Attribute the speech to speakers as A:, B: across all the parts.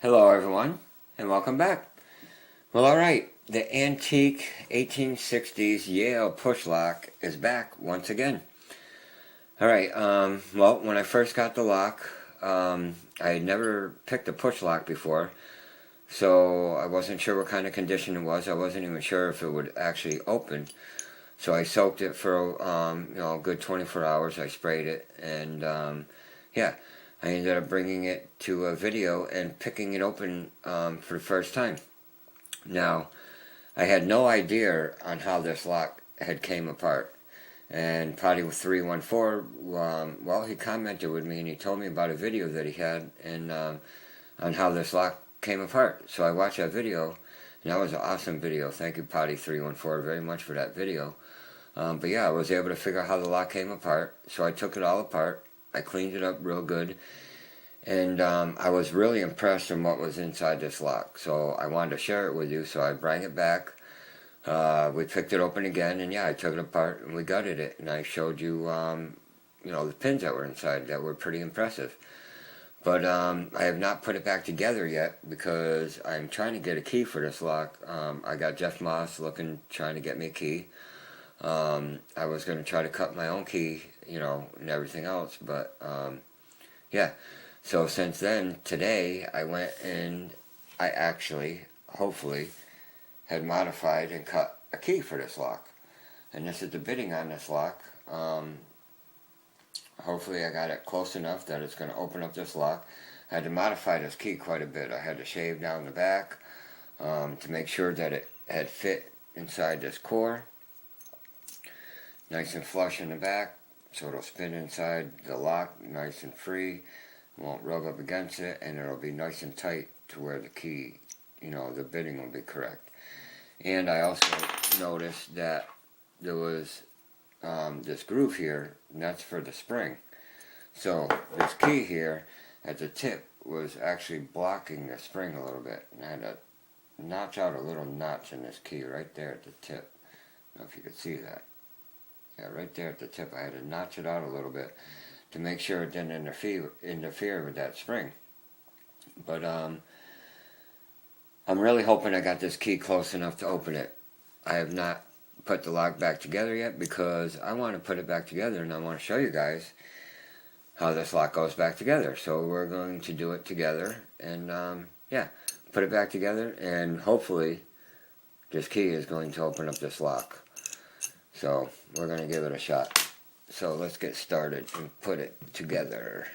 A: Hello everyone, and welcome back. Well, alright, the antique 1860s Yale push lock is back once again. Alright, well, when I first got the lock, I had never picked a push lock before, so I wasn't sure what kind of condition it was. I wasn't even sure if it would actually open. So I soaked it for, a good 24 hours. I sprayed it, and, yeah. I ended up bringing it to a video and picking it open for the first time. Now, I had no idea on how this lock had came apart. And Potty 314, well, he commented with me and he told me about a video that he had and on how this lock came apart. So I watched that video, and that was an awesome video. Thank you, Potty 314, very much for that video. But yeah, I was able to figure out how the lock came apart. So I took it all apart. I cleaned it up real good, and I was really impressed with what was inside this lock. So I wanted to share it with you, so I brought it back. We picked it open again, and yeah, I took it apart and we gutted it, and I showed you, the pins that were inside that were pretty impressive. But I have not put it back together yet because I'm trying to get a key for this lock. I got Jeff Moss trying to get me a key. I was going to try to cut my own key, and everything else, but yeah. So since then, today, I went and I actually, hopefully, had modified and cut a key for this lock. And this is the bitting on this lock. Hopefully I got it close enough that it's going to open up this lock. I had to modify this key quite a bit. I had to shave down the back to make sure that it had fit inside this core. Nice and flush in the back, so it'll spin inside the lock nice and free. Won't rub up against it, and it'll be nice and tight to where the key, the bitting will be correct. And I also noticed that there was this groove here, and that's for the spring. So this key here at the tip was actually blocking the spring a little bit, and I had to notch out a little notch in this key right there at the tip. I don't know if you could see that. Yeah, right there at the tip, I had to notch it out a little bit to make sure it didn't interfere with that spring. But I'm really hoping I got this key close enough to open it. I have not put the lock back together yet because I want to put it back together, and I want to show you guys how this lock goes back together. So we're going to do it together, and yeah, put it back together, and hopefully this key is going to open up this lock. So we're going to give it a shot. So let's get started and put it together.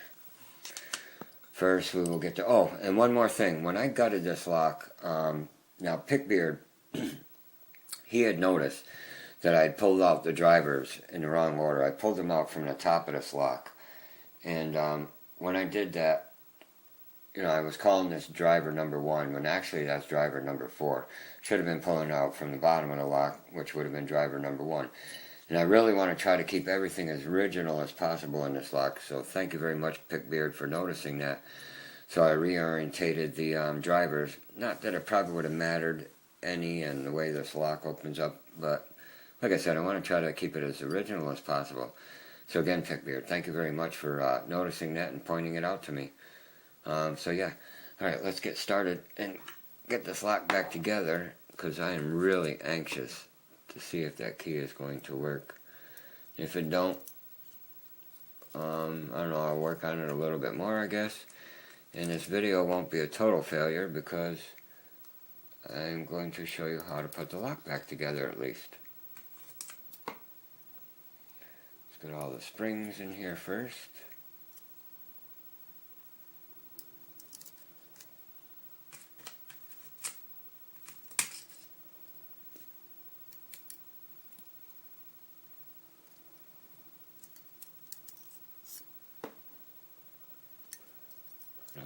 A: First we will get to, and one more thing. When I gutted this lock, now Pickbeard, he had noticed that I had pulled out the drivers in the wrong order. I pulled them out from the top of this lock. And when I did that, I was calling this driver number 1, when actually that's driver number 4. Should have been pulling out from the bottom of the lock, which would have been driver number 1. And I really want to try to keep everything as original as possible in this lock, so thank you very much, Pickbeard, for noticing that. So I reorientated the drivers. Not that it probably would have mattered any in the way this lock opens up, but like I said, I want to try to keep it as original as possible. So again, Pickbeard, thank you very much for noticing that and pointing it out to me. So yeah, alright, let's get started and get this lock back together, because I am really anxious to see if that key is going to work. If it don't, I don't know, I'll work on it a little bit more, I guess. And this video won't be a total failure because I'm going to show you how to put the lock back together at least. Let's get all the springs in here first.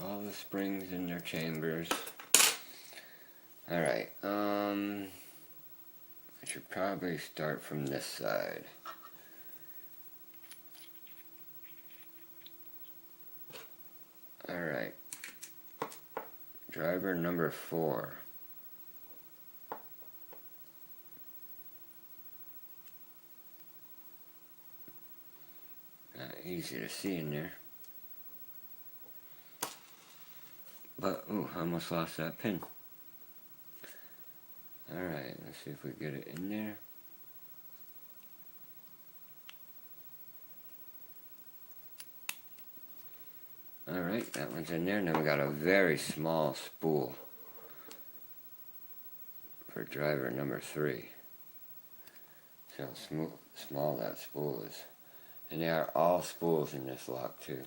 A: All the springs in their chambers. Alright, I should probably start from this side. Alright, driver number 4. Not easy to see in there. But, ooh, I almost lost that pin. Alright, let's see if we get it in there. Alright, that one's in there. Now we got a very small spool for driver number 3. See how small that spool is. And there are all spools in this lock too.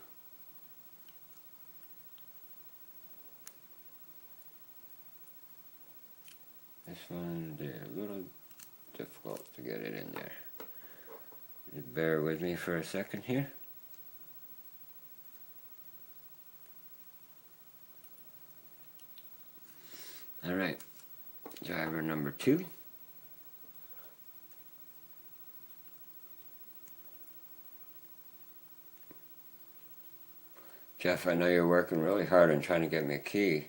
A: This one, they're a little difficult to get it in there. Just bear with me for a second here. Alright, driver number 2. Jeff, I know you're working really hard on trying to get me a key.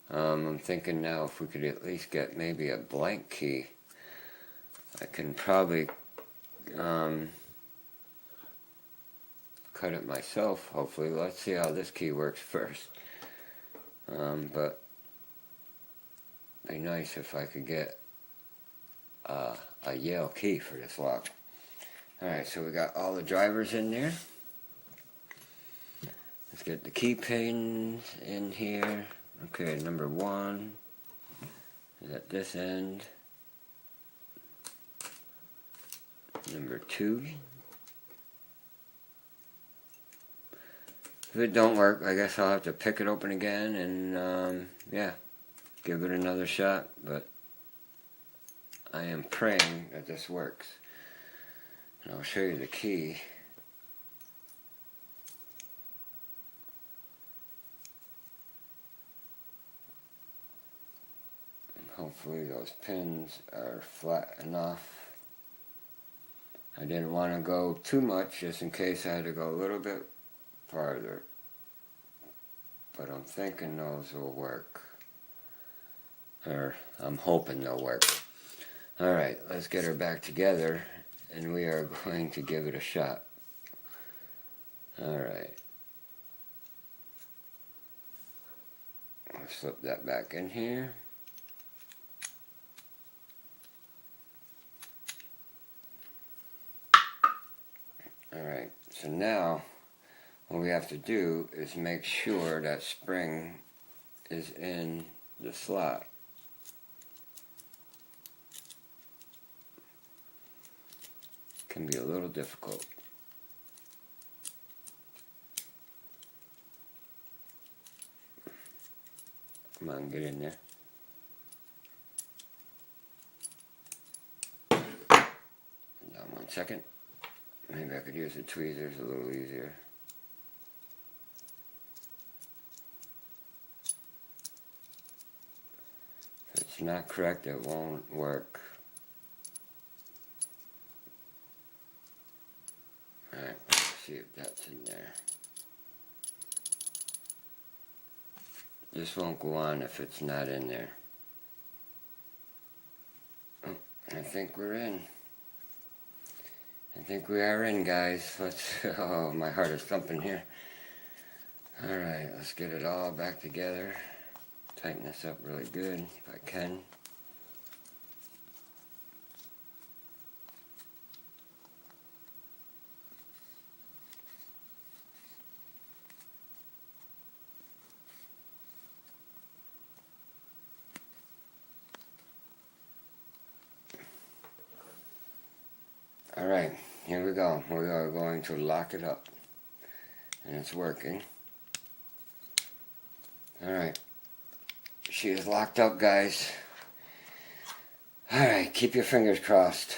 A: I'm thinking now if we could at least get maybe a blank key. I can probably cut it myself, hopefully. Let's see how this key works first. But it'd be nice if I could get a Yale key for this lock. Alright, so we got all the drivers in there. Let's get the key pins in here. Okay, number 1 is at this end. Number 2. If it don't work, I guess I'll have to pick it open again and yeah, give it another shot. But I am praying that this works. And I'll show you the key. Hopefully those pins are flat enough. I didn't want to go too much just in case I had to go a little bit farther. But I'm thinking those will work. Or I'm hoping they'll work. Alright, let's get her back together and we are going to give it a shot. Alright. I'll slip that back in here. Alright, so now what we have to do is make sure that spring is in the slot. Can be a little difficult. Come on, get in there. Now 1 second. Maybe I could use the tweezers a little easier. If it's not correct, it won't work. Alright, let's see if that's in there. This won't go on if it's not in there. Oh, I think we're in. I think we are in, guys. Let's. Oh, my heart is thumping here. Alright, let's get it all back together. Tighten this up really good if I can. Alright, here we go. We are going to lock it up. And it's working. Alright. She is locked up, guys. Alright, keep your fingers crossed.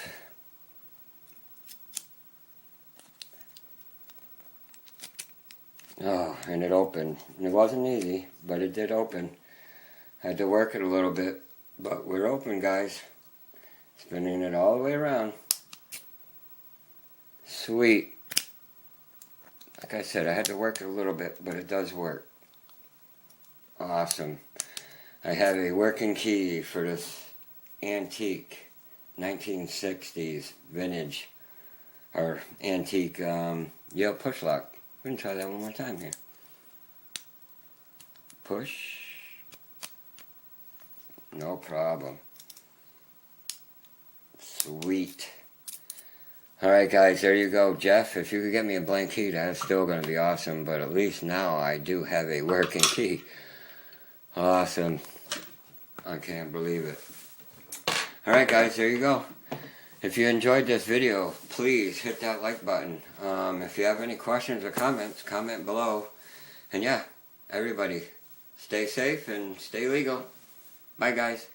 A: Oh, and it opened. It wasn't easy, but it did open. Had to work it a little bit, but we're open, guys. Spinning it all the way around. Sweet. Like I said, I had to work it a little bit, but it does work. Awesome. I have a working key for this antique 1960s vintage or antique Yale push lock. We can try that one more time here. Push. No problem. Sweet. Alright guys, there you go. Jeff, if you could get me a blank key, that's still going to be awesome. But at least now I do have a working key. Awesome. I can't believe it. Alright guys, there you go. If you enjoyed this video, please hit that like button. If you have any questions or comments, comment below. And yeah, everybody, stay safe and stay legal. Bye guys.